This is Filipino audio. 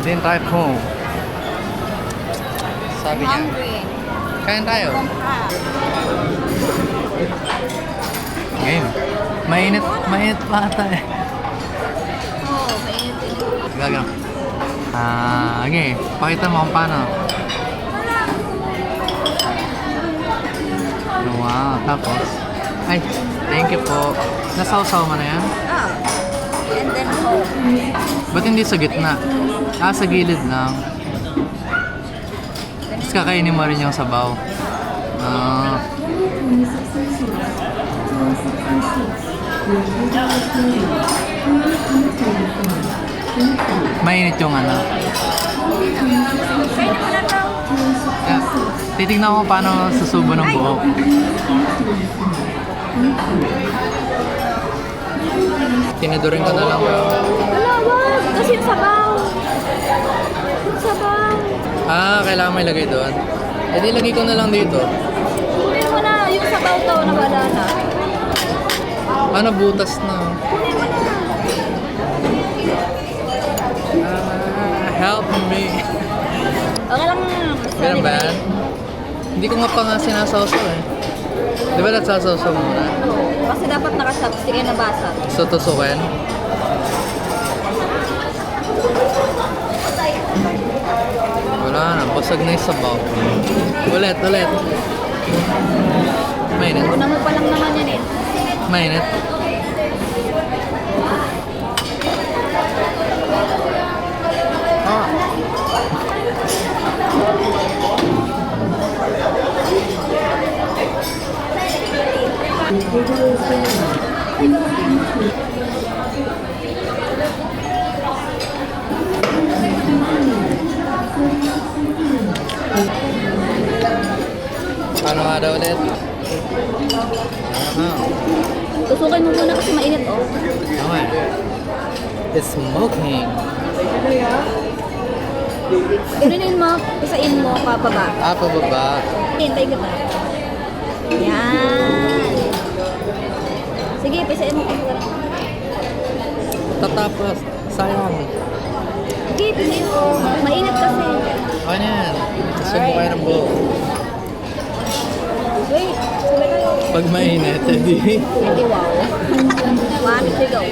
Din tayo home. Sabi niya. Hungry. Kain tayo. Ah. Game. Mainit pa ata eh. Oo, mainit eh. Gagano. Okay. Pakita mo kung paano. Wow, tapos. Ay, thank you po. Nasawsaw mo na yan? Ah. And then home. Ba't hindi sa gitna? Sa gilid lang. Tapos kakainin mo rin yung sabaw. Mainit yung ano. Kaya naman na to. Titignan ko paano susubo ng buhok. Tinidurin ko na lang. Wala, wag. Kasi yung sabaw. Yung sabaw. Kailangan may lagay doon. E di lagay ko na lang dito. Kunin mo na. Yung sabaw to na wala na. Ano, butas na. Kunin mo na. Help me. Okay lang. Ganun ba yan? Hindi ko nga pa nga sinasawsaw eh. Di ba nagsasawsaw muna? Kasi dapat naka-chopstick ay nabasa. So, tusukin. Wala na, basag na yung sabaw. Ulit. Mainit. Una mo pa lang naman yan eh. Mainit. Paano nga daw ulit? Tusukin mo muna kasi mainit oh. Okay. It's smoking. Ganun mo, isain mo, pababa. Pababa. Hintay ka ba? Yan. Sige, pisain mo kung wala. Tatapos. Sayang. Sige, pisain mo. Mainit kasi. Ano yan? Sumo kayo ng buhok. Wait, sabay tayo. Pag mainit, edi. Hindi wow. 1, 2, go.